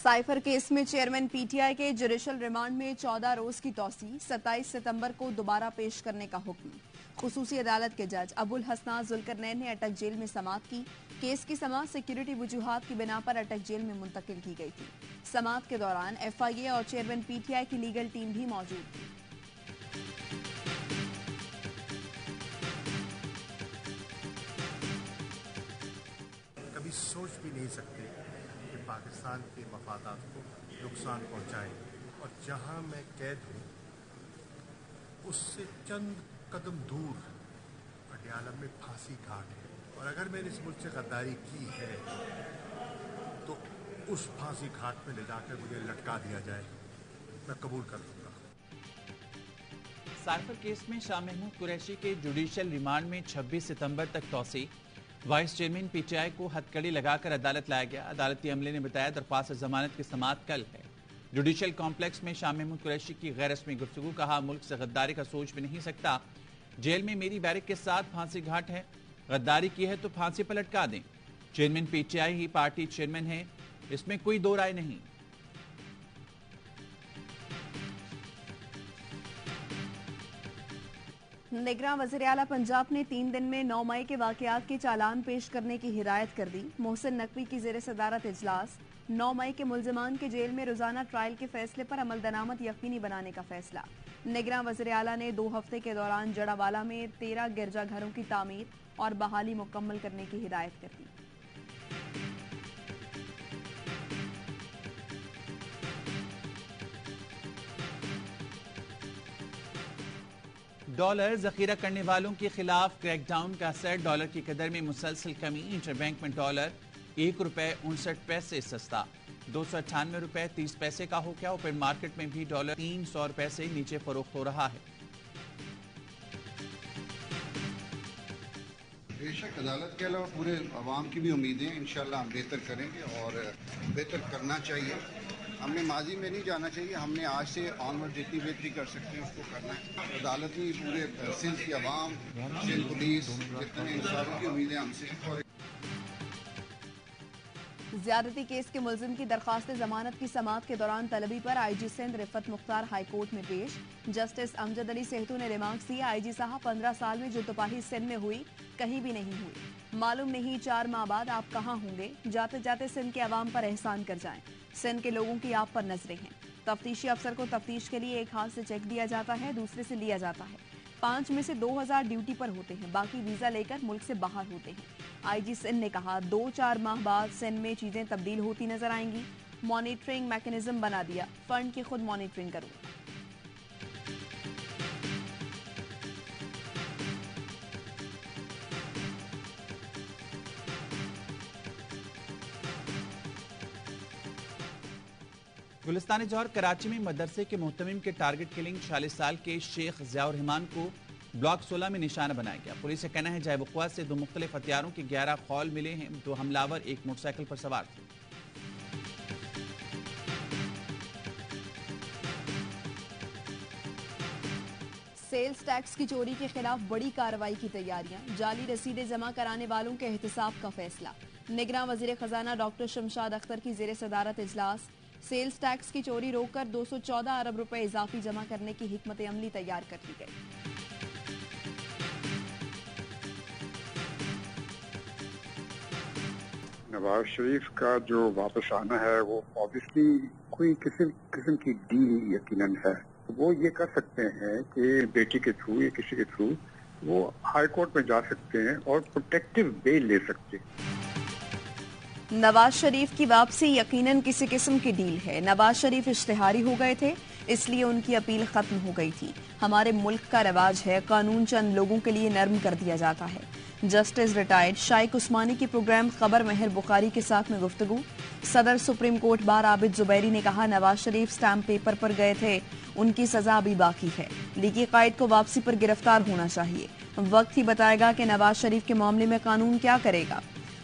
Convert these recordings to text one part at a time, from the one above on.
Cipher case में chairman PTI के judicial remand में 14 रोज की तौसी 27 सितंबर को दोबारा पेश करने का हुक्म। खुसूसी अदालत के जज अबुल हसनान जुल्करनैन ने अटक जेल में समाअत की। केस की समाअत सिक्योरिटी वजूहात की बिना पर अटक जेल में मुंतकिल की गई थी। समाअत के दौरान एफआईए और चेयरमैन पीटीआई की लीगल टीम भी मौजूद थी। कभी सोच भी नहीं सकते कि पाकिस्तान के मफादात को नुकसान पहुंचाए, और जहां मैं कैद हूं उससे चंद कदम दूर पटियाला में फांसी घाट है, और अगर मैंने इस मुल्क से गद्दारी की है तो उस फांसी घाट में ले जाकर मुझे लटका दिया जाए, मैं कबूल कर लूंगा। साइफर केस में शाह महमूद कुरैशी के जुडिशियल रिमांड में 26 सितंबर तक तौसी। वाइस चेयरमैन पीटीआई को हथकड़ी लगाकर अदालत लाया गया। अदालती अमले ने बताया दरख्वास्त जमानत की समाअत कल है। जुडिशियल कॉम्प्लेक्स में शाह महमूद कुरैशी की गैर रस्मी गुफ्तगू। कहा, मुल्क से गद्दारी का सोच भी नहीं सकता। जेल में मेरी बैरक के साथ फांसी घाट है, गद्दारी की है तो फांसी पर लटका दें। चेयरमैन पीटीआई ही पार्टी चेयरमैन है, इसमें कोई दो राय नहीं। निगरान वज़ीर आला पंजाब ने 3 दिन में 9 मई के वाकयात के चालान पेश करने की हिदायत कर दी। मोहसिन नकवी की ज़ेर सदारत इजलास। 9 मई के मुल्ज़िमान के जेल में रोजाना ट्रायल के फैसले पर अमल दरामद यकीनी बनाने का फैसला। निगरान वज़ीर आला ने 2 हफ्ते के दौरान जड़ावाला में 13 गिरजाघरों की तामीर और बहाली मुकम्मल करने की हिदायत कर दी। डॉलर जखीरा करने वालों के खिलाफ क्रैकडाउन का असर। डॉलर की कदर में मुसलसल कमी। इंटरबैंक में डॉलर ₹1.59 सस्ता 298 ₹30 का हो गया। ओपन मार्केट में भी डॉलर ₹300 से नीचे फरोख्त हो रहा है। बेशक अदालत के अलावा पूरे अवाम की भी उम्मीदें इंशाल्लाह हम बेहतर करेंगे और बेहतर करना चाहिए। हमने माजी में नहीं जाना चाहिए, हमने आज से ऑनवर्ड जितनी बेहतरी कर सकते हैं उसको करना है। अदालत ही पूरे सिंध की अवाम, सिंध पुलिस, जितने इंसानों की उम्मीदें हमसे। ज्यादती केस के मुल्जिम की दरखास्त जमानत की समाअत के दौरान तलबी पर आईजी सिंध रिफत मुख्तार हाईकोर्ट में पेश। जस्टिस अमजद अली सेहतू ने रिमार्क्स दिए, आईजी साहब 15 साल में जो तबाही सिंध में हुई कहीं भी नहीं हुई। मालूम नहीं 4 माह बाद आप कहाँ होंगे। जाते जाते सिंध के अवाम पर एहसान कर जाएं। सिंध के लोगों की आप पर नजरें हैं। तफ्तीशी अफसर को तफ्तीश के लिए एक हाथ से चेक दिया जाता है, दूसरे से लिया जाता है। 5 में से 2000 ड्यूटी पर होते हैं, बाकी वीजा लेकर मुल्क से बाहर होते हैं। आईजी सिंध ने कहा, 2-4 माह बाद सिंध में चीजें तब्दील होती नजर आएंगी। मॉनिटरिंग मैकेनिज्म बना दिया, फंड की खुद मॉनिटरिंग करूंगा। गुलिस्तान जौहर कराची में मदरसे के मोहतमिम के टारगेट किलिंग 46 साल के शेख ज़ियाउर रहमान को ब्लॉक 16 में निशाना बनाया गया। पुलिस का कहना है जायबुख्वा से 2 मुख्तलिफ हथियारों के 11 खौल मिले हैं। 2 हमलावर एक मोटरसाइकिल पर सवार थे। सेल्स टैक्स की चोरी के खिलाफ बड़ी कार्रवाई की तैयारियां। जाली रसीदें जमा कराने वालों के एहतिसाब का फैसला। निगरान वजीर खजाना डॉक्टर शमशाद अख्तर की जेर सदारत इजलास। सेल्स टैक्स की चोरी रोककर 214 अरब रुपए इजाफी जमा करने की हिकमत अमली तैयार कर ली गई। नवाज शरीफ का जो वापस आना है वो ऑब्वियसली कोई किसी किस्म की डील यकीनन है। वो ये कर सकते हैं कि बेटी के थ्रू या किसी के थ्रू वो हाई कोर्ट में जा सकते हैं और प्रोटेक्टिव बेल ले सकते हैं। नवाज शरीफ की वापसी यकीनन किसी किस्म की डील है। नवाज शरीफ इश्तिहारी हो गए थे, इसलिए उनकी अपील खत्म हो गई थी। हमारे मुल्क का रिवाज है, कानून चंद लोगों के लिए नरम कर दिया जाता है। जस्टिस रिटायर्ड शाइक उस्मानी की प्रोग्राम खबर मेहर बुखारी के साथ में गुफ्तगू। सदर supreme court bar Abid Zubairi ने कहा, नवाज शरीफ स्टैंप पेपर पर गए थे, उनकी सजा अभी बाकी है। लीगी कायद को वापसी पर गिरफ्तार होना चाहिए। वक्त ही बताएगा कि नवाज शरीफ के मामले में कानून क्या करेगा।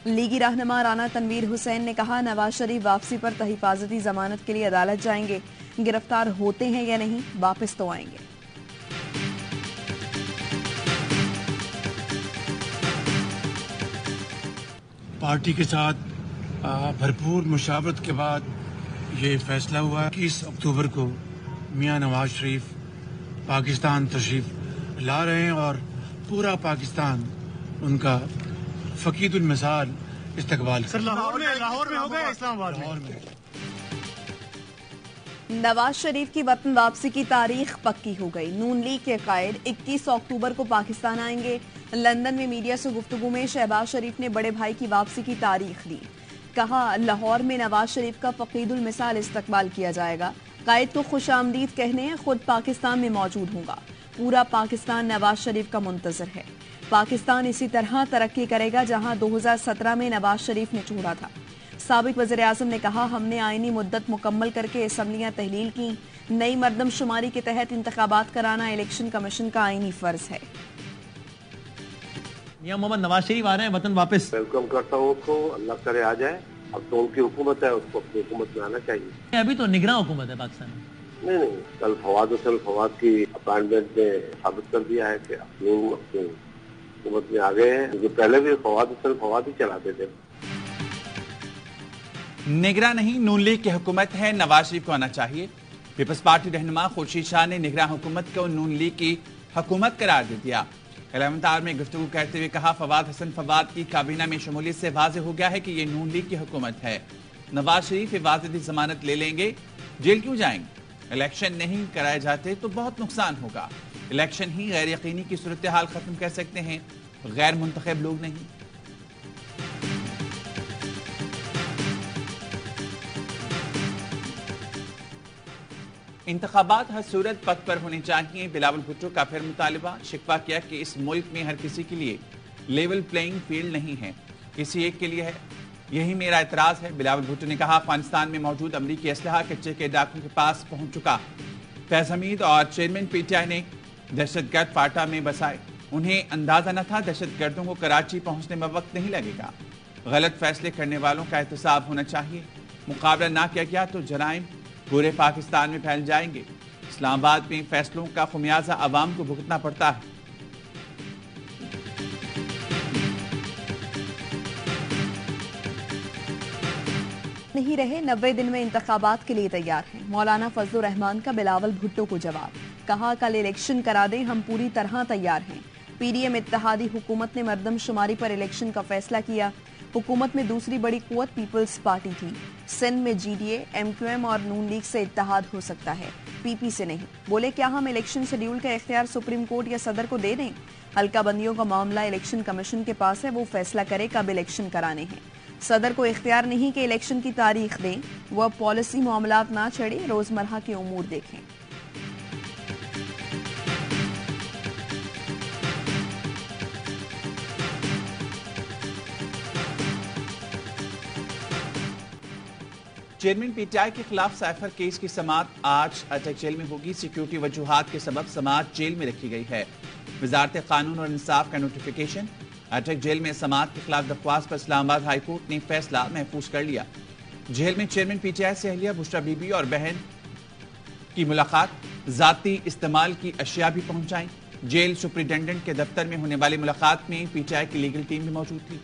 लीगी रहनुमा राना तनवीर हुसैन ने कहा, नवाज शरीफ वापसी पर तहिफाजती जमानत के लिए अदालत जाएंगे। गिरफ्तार होते हैं या नहीं, वापस तो आएंगे। पार्टी के साथ भरपूर मुशावरत के बाद ये फैसला हुआ 21 अक्टूबर को मियां नवाज शरीफ पाकिस्तान तशरीफ ला रहे हैं और पूरा पाकिस्तान उनका फकीदुल मिसाल इस्तकबाल। सर लाहौर में हो गया, इस्लामाबाद में। नवाज शरीफ की वतन वापसी की तारीख पक्की हो गई। नून लीग के कायद 21 अक्टूबर को पाकिस्तान आएंगे। लंदन में मीडिया से गुफ्तगू में शहबाज शरीफ ने बड़े भाई की वापसी की तारीख दी। कहा लाहौर में नवाज शरीफ का फकीदुल मिसाल इस्तकबाल किया जाएगा। कायद को खुशामदीद कहने खुद पाकिस्तान में मौजूद होगा। पूरा पाकिस्तान नवाज शरीफ का मुंतजर है। पाकिस्तान इसी तरह तरक्की करेगा जहां 2017 में नवाज शरीफ ने छोड़ा था। साबिक वज़ीर आज़म ने कहा हमने आईनी मुद्दत मुकम्मल करके असम्बलियां तहलील की। नई मरदमशुमारी के तहत इंतखाबात कराना इलेक्शन कमीशन का आईनी फर्ज है। मियां मोहम्मद नवाज शरीफ आ रहे हैं वतन वापस। वेलकम करता हूँ उसको, अल्लाह करे आ जाए। अब तो उनकी हुकूमत है, उसको अपनी हुकूमत में आना चाहिए। अभी तो निगरान हुकूमत है पाकिस्तान में। नहीं, कल फवाद की अपॉइंटमेंट ने साबित कर दिया है कि अपनी हुकूमत में आ गए हैं, जो पहले भी फवाद ही चलाते थे। निगरां नहीं, नून लीग की हुकूमत है, नवाज शरीफ को आना चाहिए। पीपल्स पार्टी रहनुमा खुर्शीद शाह ने निगरां हुकूमत को नून लीग की हुकूमत करार दे दिया। 11वें आवर में गुफ्तगू करते हुए कहा फवाद की काबीना में शमूलियत से वाज़ेह हो गया है कि ये नून लीग की हुकूमत है। नवाज शरीफ हिफाजती जमानत ले लेंगे, जेल क्यों जाएंगे? इलेक्शन नहीं कराए जाते तो बहुत नुकसान होगा। इलेक्शन ही गैर यकीनी की सूरत हाल खत्म कर सकते हैं, गैर मुंतखब लोग नहीं। इंतखाबात हर सूरत पद पर होने चाहिए। बिलावल भुट्टो का फिर मुतालिबा। शिकवा किया कि इस मुल्क में हर किसी के लिए लेवल प्लेइंग फील्ड नहीं है, किसी एक के लिए है। यही मेरा एतराज है। बिलावल भुट्टो ने कहा अफगानिस्तान में मौजूद अमरीकी असलहा कच्चे के डाकुओं के पास पहुंच चुका। फैज हमीद और चेयरमैन पीटीआई ने दहशतगर्द फाटा में बसाए। उन्हें अंदाजा न था दहशतगर्दों को कराची पहुंचने में वक्त नहीं लगेगा। गलत फैसले करने वालों का एहतसाब होना चाहिए। मुकाबला ना किया गया तो जराइम पूरे पाकिस्तान में फैल जाएंगे। इस्लामाबाद में फैसलों का खुमियाजा अवाम को भुगतना पड़ता है। नहीं रहे 90 दिन में इंतखाबात के लिए तैयार हैं। मौलाना फजलुर रहमान का बिलावल भुट्टो को जवाब। कहा कल इलेक्शन करा दें, हम पूरी तरह तैयार हैं। पीडीएम इत्तेहादी हुकूमत ने मरदमशुमारी पर इलेक्शन का फैसला किया। हुकूमत में दूसरी बड़ी कुव्वत पीपल्स पार्टी थी। सिंध में जीडीए, एमक्यूएम और नून लीग से इत्तेहाद हो सकता है, पीपी से नहीं। बोले क्या हम इलेक्शन शेड्यूल का इख्तियार सुप्रीम कोर्ट या सदर को दे दें? हल्का बंदियों का मामला इलेक्शन कमीशन के पास है, वो फैसला करे कब इलेक्शन कराने हैं। सदर को इख्तियार नहीं कि इलेक्शन की तारीख दें, वह पॉलिसी मामलात ना छेड़े, रोजमर्रा के उमूर देखें। चेयरमैन पीटीआई के खिलाफ साइफर केस की समाअत आज अटक जेल में होगी। सिक्योरिटी वजूहात के सबब समाअत जेल में रखी गई है। वजारत कानून और इंसाफ का नोटिफिकेशन। अटक जेल में समाअत के खिलाफ दरख्वास्त पर इस्लामाबाद हाई कोर्ट ने फैसला महफूज कर लिया। जेल में चेयरमैन पीटीआई से अहलिया बुशरा बीबी और बहन की मुलाकात, जाती इस्तेमाल की अशिया भी पहुंचाई। जेल सुप्रिंटेंडेंट के दफ्तर में होने वाली मुलाकात में पीटीआई की लीगल टीम भी मौजूद थी।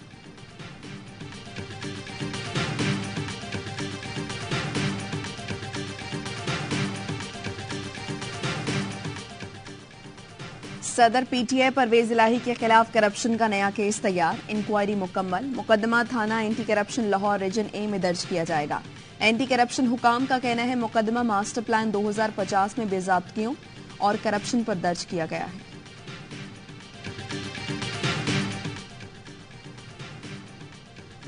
सदर पीटीआई परवेज इलाही के खिलाफ करप्शन का नया केस तैयार। इंक्वायरी मुकम्मल। मुकदमा थाना एंटी करप्शन लाहौर रीजन ए में दर्ज किया जाएगा। एंटी करप्शन हुकाम का कहना है मुकदमा मास्टर प्लान 2050 में बेज़ाब्तियों और करप्शन पर दर्ज किया गया है।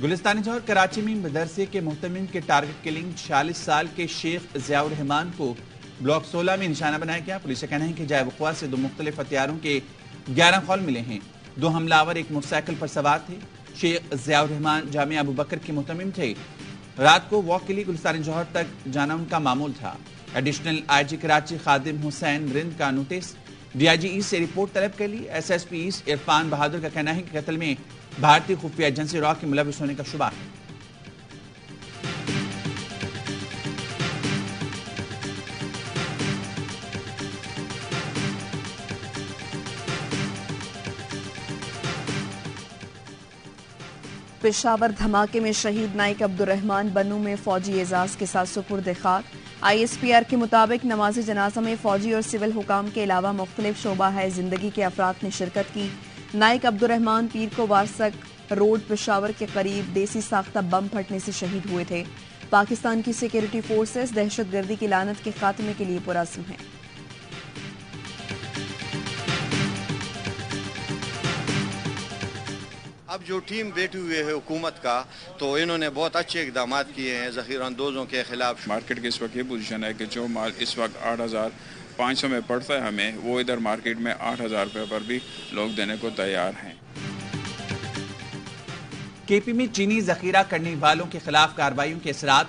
गुलिस्तान जौहर कराची में मदरसे के मुहतमिम के टारगेट किलिंग 46 साल के शेख ज़ियाउर रहमान को ब्लॉक 16 में निशाना बनाया गया। पुलिस का कहना है कि जायबुख्वा से 2 मुख्तलिफ हथियारों के 11 खौल मिले हैं। 2 हमलावर एक मोटरसाइकिल पर सवार थे। शेख ज़ियाउर रहमान जामिया अबू बकर के मुहतमिम थे। रात को वॉक के लिए गुलिस्तान जौहर तक जाना उनका मामूल था। एडिशनल आईजी कराची खादिम हुसैन रिंद का नोटिस। डीआईजी ईस्ट से रिपोर्ट तलब कर ली। एसएसपी ईस्ट इरफान बहादुर का कहना है कि कत्ल में भारतीय खुफिया एजेंसी रॉ के मुलविस होने का शुबा है। पेशावर धमाके में शहीद नाइक अब्दुर्रहमान बन्नू में फौजी एजाज के साथ सुपुर्द खाक। ISPR के मुताबिक नमाज जनाजा में फौजी और सिविल हुकाम के अलावा मुख्तलिफ शोबा है जिंदगी के अफराद ने शिरकत की। नाइक अब्दुर्रहमान पीर को वारसक रोड पेशावर के करीब देसी साख्ता बम फटने से शहीद हुए थे। पाकिस्तान की सिक्योरिटी फोर्सेस दहशतगर्दी की लानत के खात्मे के लिए पुरअज़्म हैं। अब जो टीम बैठी हुई है हुकूमत का, तो इन्होंने बहुत अच्छे इकदाम किए हैं ज़ख़ीरा अंदोज़ों के खिलाफ। मार्केट की इस वक्त ये पोजीशन है कि जो माल इस वक्त 8,500 में पड़ता है हमें, वो इधर मार्केट में 8,000 रुपये पर भी लोग देने को तैयार हैं। KP में चीनी जखीरा करने वालों के खिलाफ कार्रवाइयों के असरात।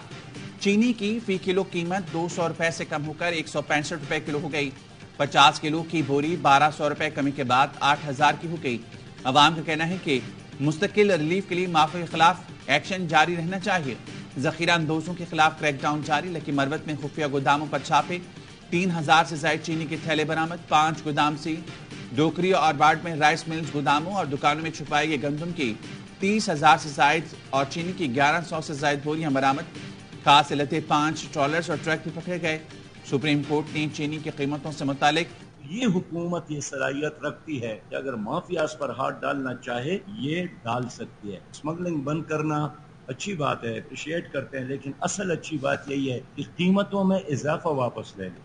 चीनी की फी किलो कीमत 200 रुपए से कम होकर 165 रुपए किलो हो गई। 50 किलो की बोरी 1200 रुपए कमी के बाद 8,000 की हो गई। अवाम का कहना है कि मुस्तकिल रिलीफ के लिए माफी के खिलाफ एक्शन जारी रहना चाहिए। जखीरा अंदोजों के खिलाफ क्रैकडाउन जारी। लकी मरवत में खुफिया गोदामों पर छापे। 3,000 से ज्यादा चीनी के थैले बरामद। 5 गोदाम से डोकरी और बाढ़ में राइस मिल्स गोदामों और दुकानों में छुपाई गई गंदम की 30,000 से ज्यादा और चीनी की 1,100 से ज्यादा बोरियां बरामद। खास इलते 5 ट्रॉलर्स और ट्रक भी पकड़े गए। सुप्रीम कोर्ट ने चीनी की कीमतों से मुतालिक ये हुकूमत ये सलाहियत रखती है कि अगर माफियाज पर हाथ डालना चाहे ये डाल सकती है। स्मगलिंग बंद करना अच्छी बात है, अप्रिशिएट करते हैं, लेकिन असल अच्छी बात यही है कि कीमतों में इजाफा वापस ले लें।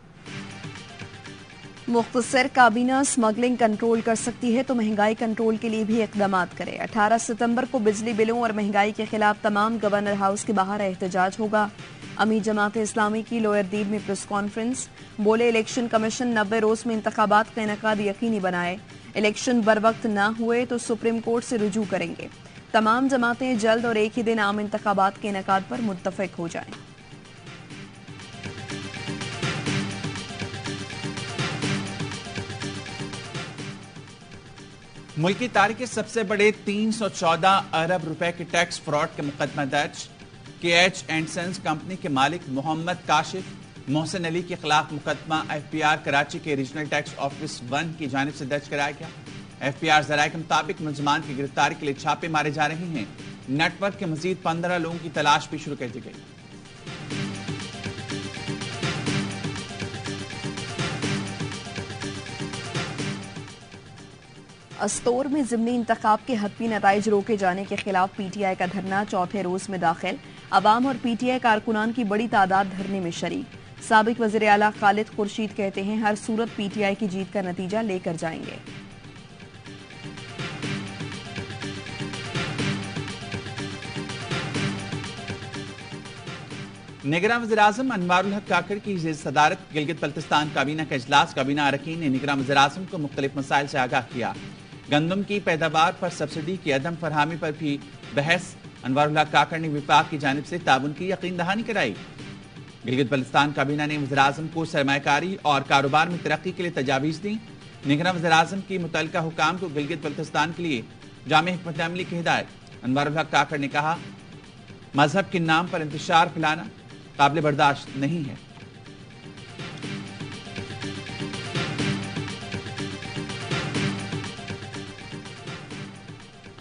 मुख्तसर काबीना स्मगलिंग कंट्रोल कर सकती है तो महंगाई कंट्रोल के लिए भी इकदाम करे। 18 सितंबर को बिजली बिलों और महंगाई के खिलाफ तमाम गवर्नर हाउस के बाहर एहतजाज होगा। अमीर जमात इस्लामी की लोअर दीब में प्रेस कॉन्फ्रेंस। बोले इलेक्शन कमीशन 90 रोज में इंतखाबात का इनेकाद यकीनी बनाए। इलेक्शन बर वक्त न हुए तो सुप्रीम कोर्ट से रुजू करेंगे। तमाम जमातें जल्द और एक ही दिन आम इंतखाबात के इनेकाद पर मुत्तफिक हो जाएं। मुल्क की तारीख के सबसे बड़े 314 अरब रुपए के टैक्स फ्रॉड के मुकदमा दर्ज। KH एंड सन्स कंपनी के मालिक मोहम्मद काशिफ मोहसिन अली के खिलाफ मुकदमा FPR कराची के रीजनल टैक्स ऑफिस 1 की जानिब से दर्ज कराया गया। FPR जराये के मुताबिक मुलजमान की गिरफ्तारी के लिए छापे मारे जा रहे हैं। नेटवर्क के मजीद 15 लोगों की तलाश भी शुरू कर दी गई। अस्तोर में ज़िमनी इंतखाब के हतमी नताइज रोके जाने के खिलाफ PTI का धरना चौथे रोज में दाखिल। अवाम और PTI कारकुनान की बड़ी तादाद धरने में शरीक। साबिक वज़ीर आला खालिद खुर्शीद कहते हैं हर सूरत PTI की जीत का नतीजा लेकर जाएंगे। निगरान वज़ीर-ए-आज़म अनवारुल हक काकड़ की सदारत गिलगित बल्तिस्तान काबीना का इजलास। काबीना अरकान ने निगरान वज़ीर-ए-आज़म को मुख्तलिफ मसाइल से आगाह किया। गंदम की पैदावार पर सब्सिडी की अदम फरहमी पर भी बहस। अनवारुल हक काकड़ ने विफाक की जानिब से ताउन की यकीन दहानी कराई। गिलगित बल्तिस्तान काबीना ने वज़ीर-ए-आज़म को सरमायाकारी और कारोबार में तरक्की के लिए तजावीज़ दी। निगरान वज़ीर-ए-आज़म की मुतल्लिका हुकाम को गिलगित बल्तिस्तान के लिए जामे हिकमत अमली की हिदायत। अनवारुल हक काकड़ ने कहा मजहब के नाम पर इंतशार फैलाना काबिल बर्दाश्त नहीं है।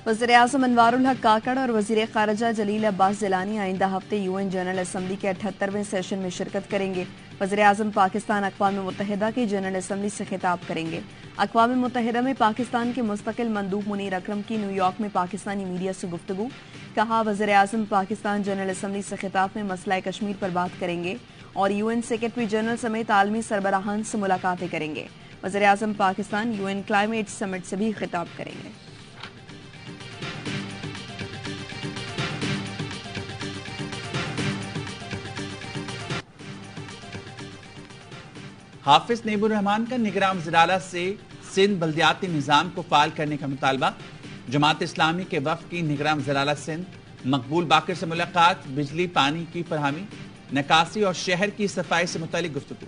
वज़ीर-ए-आज़म अनवारुल हक काकड़ और वज़ीर ख़ारिजा जलील अब्बास जिलानी आइंदा हफ्ते UN जनरल असम्बली के 78वें सेशन में शिरकत करेंगे। वज़ीर-ए-आज़म पाकिस्तान अक़वाम मुत्तहिदा की जनरल असम्बली से खिताब करेंगे। अक़वाम मुत्तहिदा में पाकिस्तान के मुस्तकिल मंदूब मुनीर अकरम की न्यूयॉर्क में पाकिस्तानी मीडिया से गुफ्तगू। कहा वज़ीर-ए-आज़म पाकिस्तान जनरल असम्बली से खिताब में मसला कश्मीर पर बात करेंगे और UN सेक्रेटरी जनरल समेत आलमी सरबराहान से मुलाकातें करेंगे। वज़ीर-ए-आज़म पाकिस्तान UN क्लाइमेट समिट से भी खिताब करेंगे। हाफिज नेबुर रहमान का निगरान वज़ीर-ए-आला से सिंध बल्दियाती निज़ाम को फाल करने का मुतालबा। जमात इस्लामी के वफ़द की निगरान वज़ीर-ए-आला सिंध मकबूल बाकर से मुलाकात। बिजली पानी की फरहमी नकासी और शहर की सफाई से मुतालिक गुफ्तगू।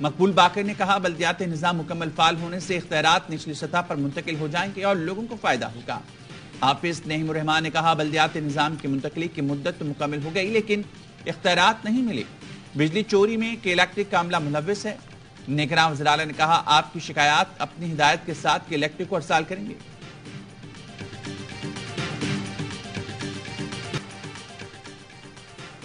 मकबूल बाकर ने कहा बल्दियाती निज़ाम मुकम्मल फाल होने से इख्तियारात निचली सतह पर मुंतकिल हो जाएंगे और लोगों को फायदा होगा। हाफिज नेबुर रहमान ने कहा बल्दियाती निज़ाम की मुंतकली की मुद्दत तो मुकम्मल हो गई लेकिन इख्तियारात नहीं मिले। बिजली चोरी में के इलेक्ट्रिक का अमला मुलव्विस है। निगरान वज़ीर-ए-आला ने कहा आपकी शिकायत अपनी हिदायत के साथ के इलेक्ट्रिक को अरसाल करेंगे।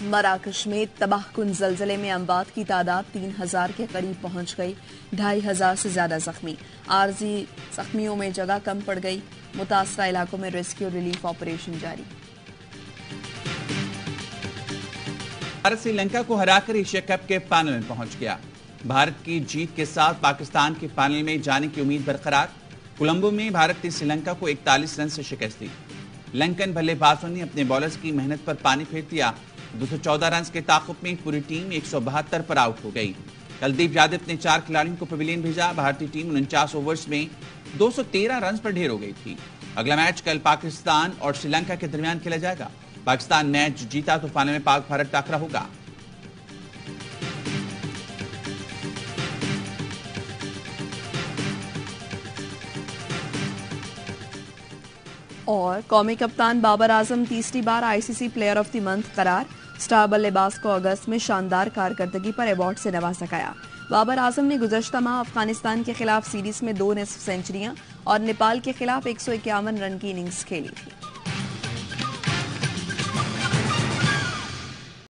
मराकश में तबाहकुन जलजले में अमवात की तादाद 3000 के करीब पहुंच गई। 2500 से ज्यादा जख्मी। आरजी जख्मियों में जगह कम पड़ गई। मुतासरा इलाकों में रेस्क्यू रिलीफ ऑपरेशन जारी। भारत श्रीलंका को हराकर एशिया कप के फाइनल में पहुंच गया। भारत की जीत के साथ पाकिस्तान के फाइनल में जाने की उम्मीद बरकरार। कोलंबो में भारत ने श्रीलंका को 41 रन से शिकस्त दी। लंकन बल्लेबाजों ने अपने बॉलर्स की मेहनत पर पानी फेर दिया। 214 रन के ताक़ुब में पूरी टीम 172 पर आउट हो गई। कुलदीप यादव ने 4 खिलाड़ियों को पवेलियन भेजा। भारतीय टीम 49 ओवर्स में 213 रन पर ढेर हो गई थी। अगला मैच कल पाकिस्तान और श्रीलंका के दरमियान खेला जाएगा। पाकिस्तान मैच जीता तो फाइनल में पाक भारत टाकरा होगा। और कौमी कप्तान बाबर आजम तीसरी बार ICC player of the month करार। स्टार बल्लेबाज को अगस्त में शानदार कारकर्दगी पर अवार्ड से नवाजा गया। बाबर आजम ने गुज़श्ता माह अफगानिस्तान के खिलाफ सीरीज में 2 निस्फ सेंचुरियां और नेपाल के खिलाफ 151 रन की इनिंग्स खेली थी।